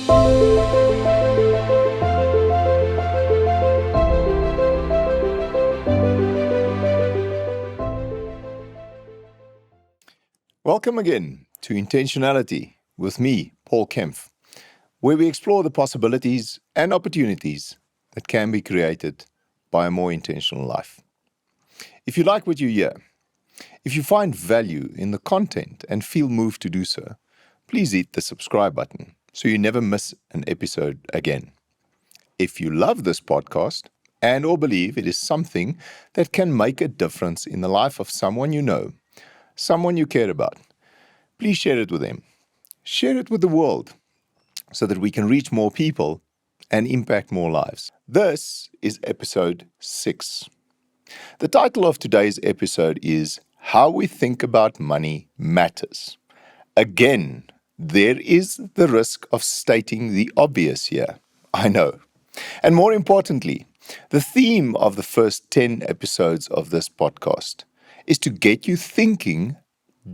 Welcome again to Intentionality with me, Paul Kempf, where we explore the possibilities and opportunities that can be created by a more intentional life. If you like what you hear, if you find value in the content and feel moved to do so, please hit the subscribe button so you never miss an episode again. If you love this podcast and or believe it is something that can make a difference in the life of someone you know, someone you care about, please share it with them. Share it with the world so that we can reach more people and impact more lives. This is episode 6. The title of today's episode is How We Think About Money Matters. Again, there is the risk of stating the obvious here. I know. And more importantly, the theme of the first 10 episodes of this podcast is to get you thinking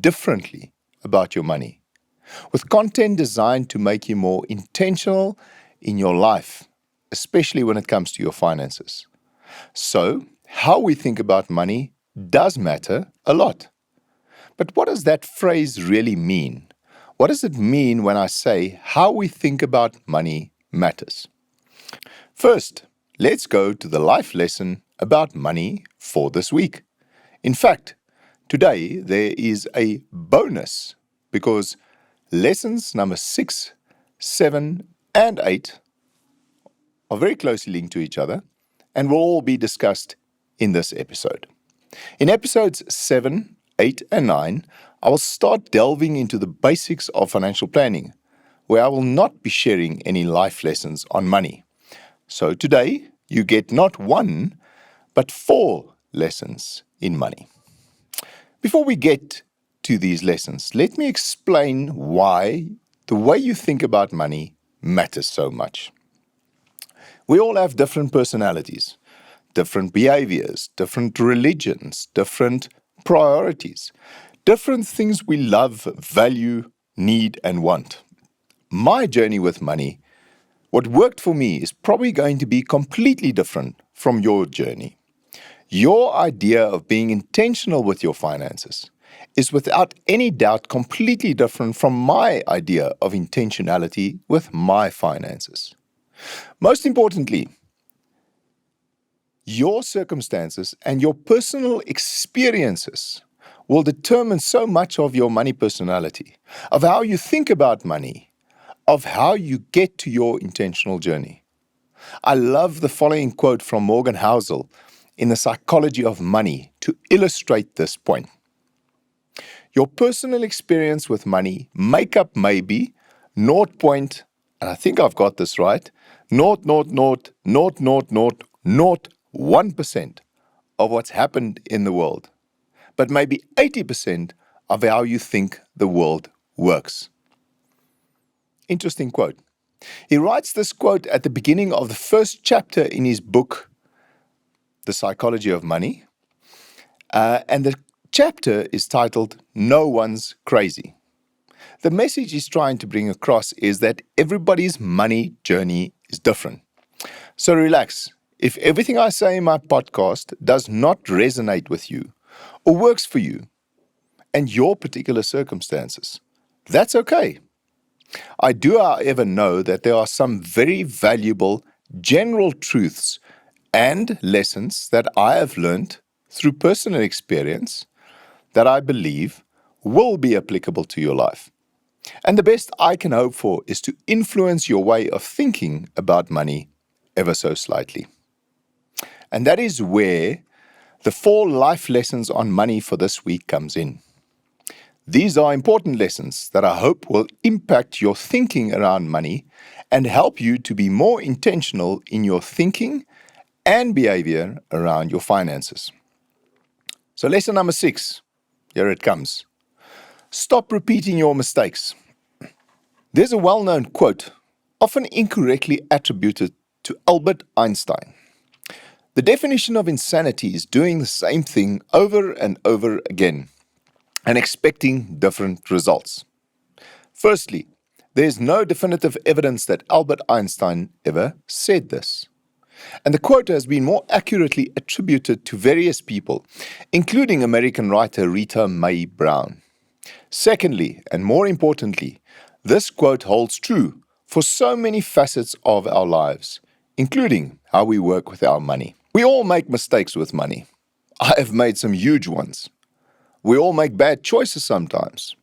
differently about your money, with content designed to make you more intentional in your life, especially when it comes to your finances. So, how we think about money does matter a lot. But what does that phrase really mean? What does it mean when I say how we think about money matters? First, let's go to the life lesson about money for this week. In fact, today there is a bonus because lessons number 6, 7, and 8 are very closely linked to each other and will all be discussed in this episode. In episodes 7, 8, and 9, I will start delving into the basics of financial planning, where I will not be sharing any life lessons on money. So today, you get not 1, but 4 lessons in money. Before we get to these lessons, let me explain why the way you think about money matters so much. We all have different personalities, different behaviors, different religions, different priorities, different things we love, value, need, and want. My journey with money, what worked for me, is probably going to be completely different from your journey. Your idea of being intentional with your finances is without any doubt completely different from my idea of intentionality with my finances. Most importantly, your circumstances and your personal experiences will determine so much of your money personality, of how you think about money, of how you get to your intentional journey. I love the following quote from Morgan Housel in The Psychology of Money to illustrate this point. Your personal experience with money make up maybe 0. And I think I've got this right, 0.000001% of what's happened in the world, but maybe 80% of how you think the world works. Interesting quote. He writes this quote at the beginning of the first chapter in his book, The Psychology of Money, and the chapter is titled, No One's Crazy. The message he's trying to bring across is that everybody's money journey is different. So relax. If everything I say in my podcast does not resonate with you or works for you and your particular circumstances, that's okay. I do, however, know that there are some very valuable general truths and lessons that I have learned through personal experience that I believe will be applicable to your life. And the best I can hope for is to influence your way of thinking about money ever so slightly. And that is where the 4 life lessons on money for this week comes in. These are important lessons that I hope will impact your thinking around money and help you to be more intentional in your thinking and behavior around your finances. So lesson number 6, here it comes. Stop repeating your mistakes. There's a well-known quote, often incorrectly attributed to Albert Einstein. The definition of insanity is doing the same thing over and over again and expecting different results. Firstly, There's no definitive evidence that Albert Einstein ever said this. And the quote has been more accurately attributed to various people, including American writer Rita Mae Brown. Secondly, and more importantly, this quote holds true for so many facets of our lives, including how we work with our money. We all make mistakes with money. I have made some huge ones. We all make bad choices sometimes.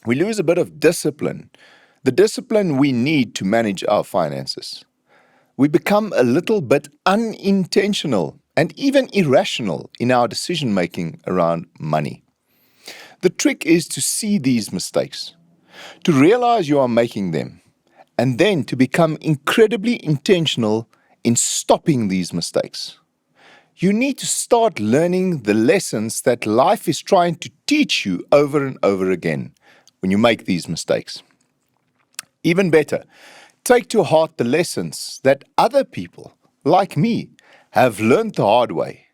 We lose a bit of discipline, the discipline we need to manage our finances. We become a little bit unintentional and even irrational in our decision making around money. The trick is to see these mistakes, to realize you are making them, and then to become incredibly intentional in stopping these mistakes. You need to start learning the lessons that life is trying to teach you over and over again when you make these mistakes. Even better, take to heart the lessons that other people, like me, have learned the hard way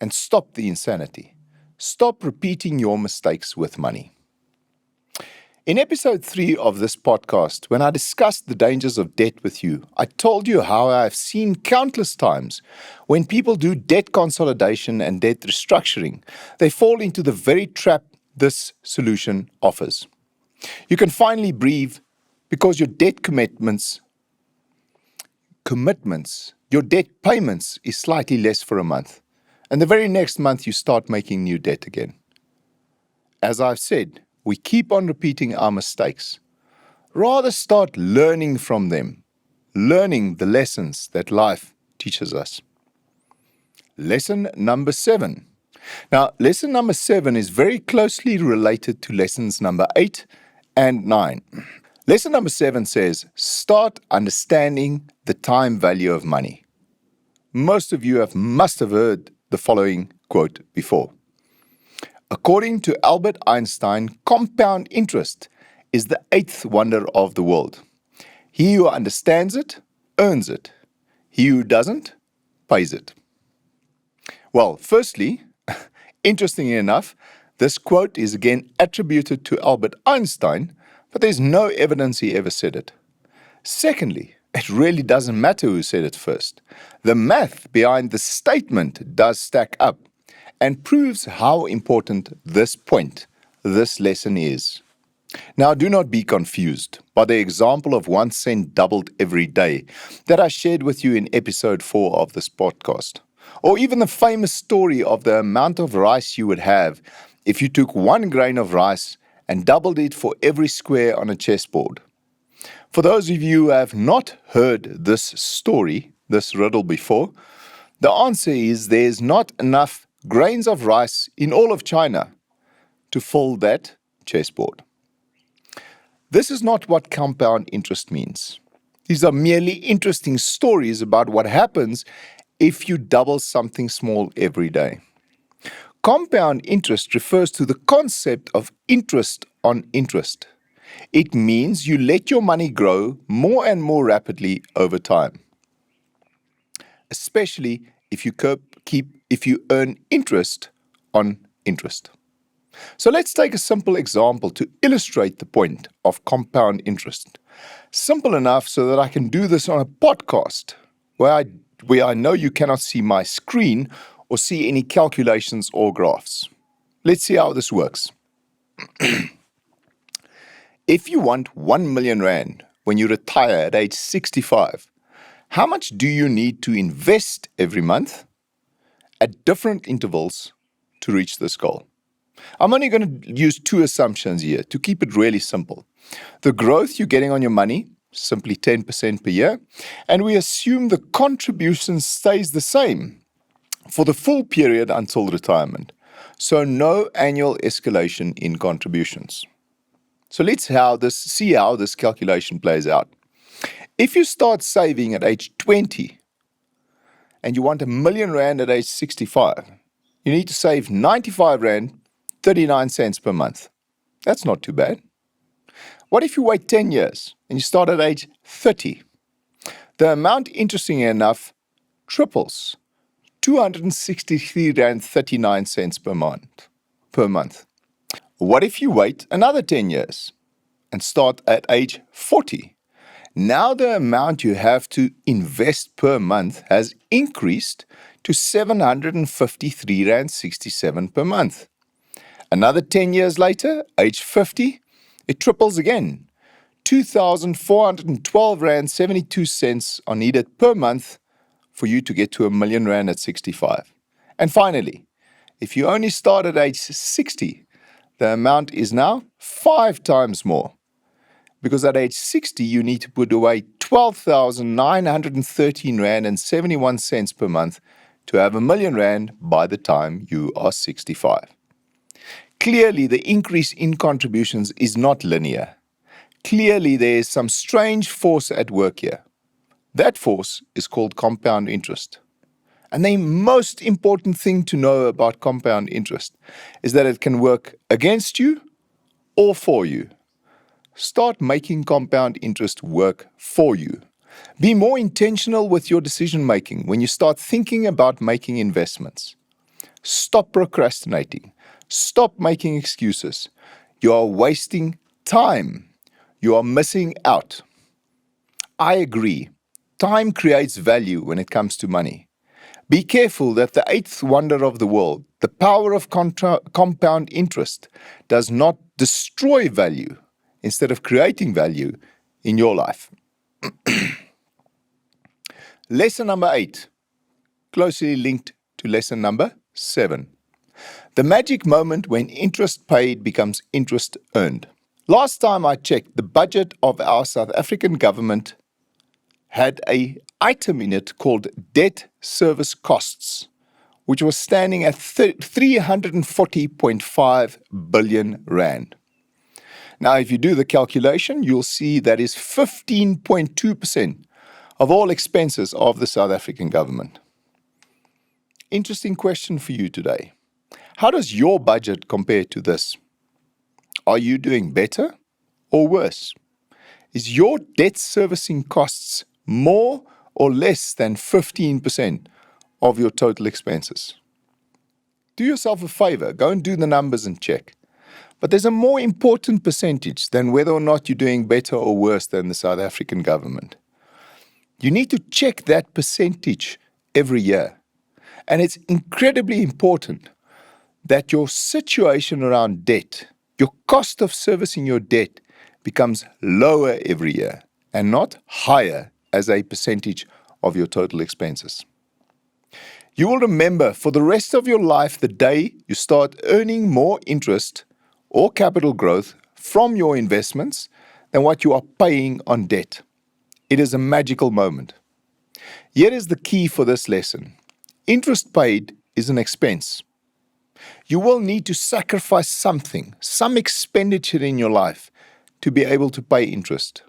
and stop the insanity. Stop repeating your mistakes with money. In episode 3 of this podcast, when I discussed the dangers of debt with you, I told you how I have seen countless times when people do debt consolidation and debt restructuring, they fall into the very trap this solution offers. You can finally breathe because your debt commitments, your debt payments is slightly less for a month. And the very next month you start making new debt again. As I've said, we keep on repeating our mistakes. Rather start learning from them, learning the lessons that life teaches us. Lesson number 7. Now, lesson number 7 is very closely related to lessons number 8 and 9. Lesson number 7 says, start understanding the time value of money. Most of you must have heard the following quote before. According to Albert Einstein, compound interest is the 8th wonder of the world. He who understands it, earns it. He who doesn't, pays it. Well, firstly, interestingly enough, this quote is again attributed to Albert Einstein, but there's no evidence he ever said it. Secondly, it really doesn't matter who said it first. The math behind the statement does stack up and proves how important this lesson is. Now, do not be confused by the example of 1 cent doubled every day that I shared with you in episode 4 of this podcast, or even the famous story of the amount of rice you would have if you took 1 grain of rice and doubled it for every square on a chessboard. For those of you who have not heard this story, this riddle before, the answer is there's not enough grains of rice in all of China to fill that chessboard. This is not what compound interest means. These are merely interesting stories about what happens if you double something small every day. Compound interest refers to the concept of interest on interest. It means you let your money grow more and more rapidly over time, especially if you earn interest on interest. So let's take a simple example to illustrate the point of compound interest. Simple enough so that I can do this on a podcast where I know you cannot see my screen or see any calculations or graphs. Let's see how this works. If you want 1 million rand when you retire at age 65, how much do you need to invest every month at different intervals to reach this goal? I'm only going to use 2 assumptions here to keep it really simple. The growth you're getting on your money, simply 10% per year, and we assume the contribution stays the same for the full period until retirement. So no annual escalation in contributions. So let's see how this calculation plays out. If you start saving at age 20 and you want 1 million rand at age 65, you need to save 95 rand, 39 cents per month. That's not too bad. What if you wait 10 years and you start at age 30? The amount, interestingly enough, triples, 263 rand 39 cents per month. What if you wait another 10 years? and start at age 40. Now the amount you have to invest per month has increased to 753 Rand 67 per month. Another 10 years later, age 50, it triples again. 2,412 Rand 72 cents are needed per month for you to get to R1,000,000 at 65. And finally, if you only start at age 60, the amount is now 5 times more. Because at age 60, you need to put away 12,913 Rand and 71 cents per month to have R1,000,000 by the time you are 65. Clearly, the increase in contributions is not linear. Clearly, there is some strange force at work here. That force is called compound interest. And the most important thing to know about compound interest is that it can work against you or for you. Start making compound interest work for you. Be more intentional with your decision making when you start thinking about making investments. Stop procrastinating. Stop making excuses. You are wasting time. You are missing out. I agree. Time creates value when it comes to money. Be careful that the eighth wonder of the world, the power of compound interest, does not destroy value instead of creating value in your life. Lesson number 8, closely linked to lesson number 7. The magic moment when interest paid becomes interest earned. Last time I checked, the budget of our South African government had an item in it called debt service costs, which was standing at 340.5 billion rand. Now, if you do the calculation, you'll see that is 15.2% of all expenses of the South African government. Interesting question for you today. How does your budget compare to this? Are you doing better or worse? Is your debt servicing costs more or less than 15% of your total expenses? Do yourself a favor, go and do the numbers and check. But there's a more important percentage than whether or not you're doing better or worse than the South African government. You need to check that percentage every year. And it's incredibly important that your situation around debt, your cost of servicing your debt, becomes lower every year and not higher as a percentage of your total expenses. You will remember for the rest of your life the day you start earning more interest or capital growth from your investments than what you are paying on debt. It is a magical moment. Here is the key for this lesson. Interest paid is an expense. You will need to sacrifice something, some expenditure in your life to be able to pay interest.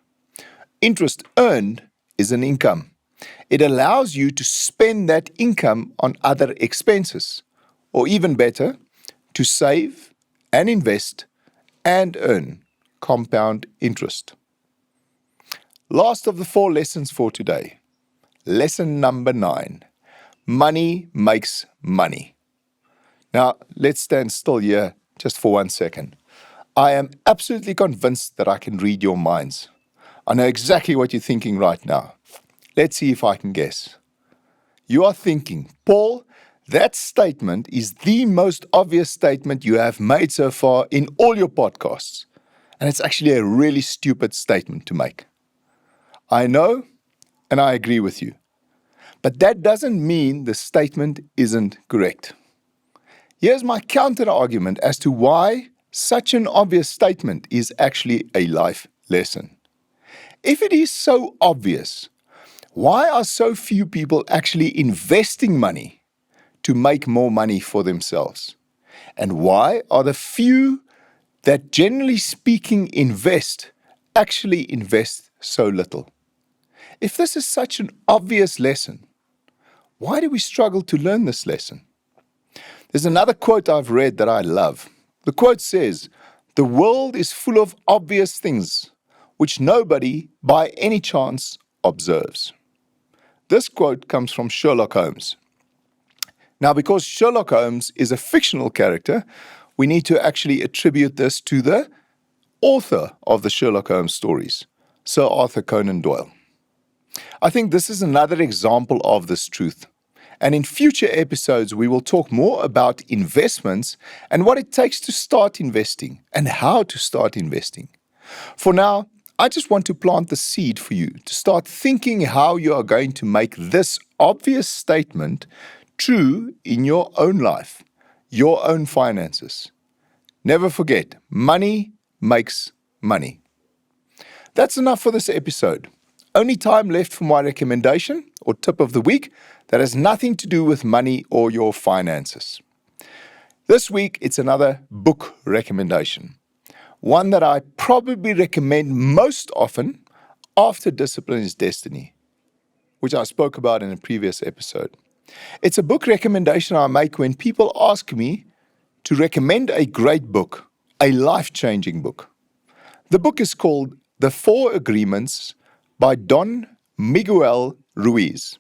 Interest earned is an income. It allows you to spend that income on other expenses, or even better, to save and invest and earn compound interest. Last of the 4 lessons for today. Lesson number 9. Money makes money. Now, let's stand still here just for 1 second. I am absolutely convinced that I can read your minds. I know exactly what you're thinking right now. Let's see if I can guess. You are thinking, Paul, that statement is the most obvious statement you have made so far in all your podcasts. And it's actually a really stupid statement to make. I know, and I agree with you. But that doesn't mean the statement isn't correct. Here's my counter-argument as to why such an obvious statement is actually a life lesson. If it is so obvious, why are so few people actually investing money to make more money for themselves? And why are the few that, generally speaking, actually invest so little? If this is such an obvious lesson, why do we struggle to learn this lesson? There's another quote I've read that I love. The quote says, "The world is full of obvious things which nobody, by any chance, observes." This quote comes from Sherlock Holmes. Now, because Sherlock Holmes is a fictional character, we need to actually attribute this to the author of the Sherlock Holmes stories, Sir Arthur Conan Doyle. I think this is another example of this truth. And in future episodes, we will talk more about investments and what it takes to start investing and how to start investing. For now, I just want to plant the seed for you to start thinking how you are going to make this obvious statement true in your own life, your own finances. Never forget, money makes money. That's enough for this episode. Only time left for my recommendation or tip of the week that has nothing to do with money or your finances. This week, it's another book recommendation. One that I probably recommend most often after Discipline is Destiny, which I spoke about in a previous episode. It's a book recommendation I make when people ask me to recommend a great book, a life-changing book. The book is called The 4 Agreements by Don Miguel Ruiz.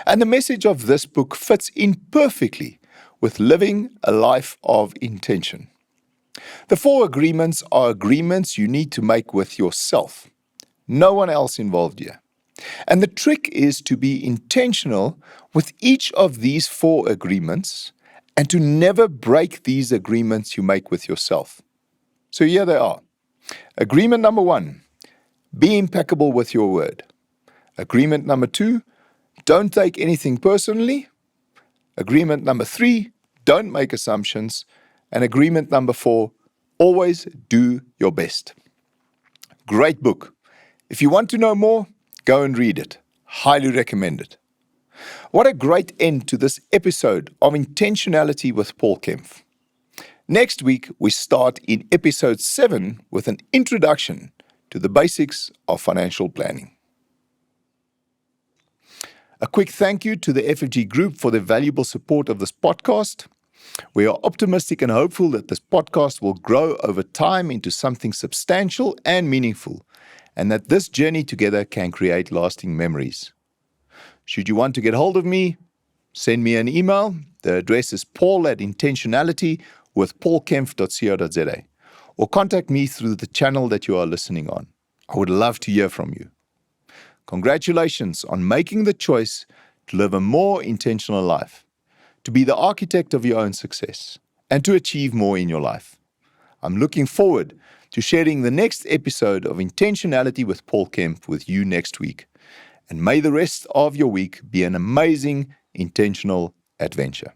And the message of this book fits in perfectly with living a life of intention. The 4 agreements are agreements you need to make with yourself. No one else involved here. And the trick is to be intentional with each of these 4 agreements and to never break these agreements you make with yourself. So here they are. Agreement number 1. Be impeccable with your word. Agreement number 2, don't take anything personally. Agreement number 3, don't make assumptions. And agreement number 4, always do your best. Great book. If you want to know more, go and read it. Highly recommend it. What a great end to this episode of Intentionality with Paul Kempf. Next week, we start in episode 7 with an introduction to the basics of financial planning. A quick thank you to the FFG Group for their valuable support of this podcast. We are optimistic and hopeful that this podcast will grow over time into something substantial and meaningful, and that this journey together can create lasting memories. Should you want to get hold of me, send me an email. The address is paul@intentionalitywithpaulkempf.co.za. Or contact me through the channel that you are listening on. I would love to hear from you. Congratulations on making the choice to live a more intentional life, to be the architect of your own success, and to achieve more in your life. I'm looking forward to sharing the next episode of Intentionality with Paul Kempf with you next week. And may the rest of your week be an amazing, intentional adventure.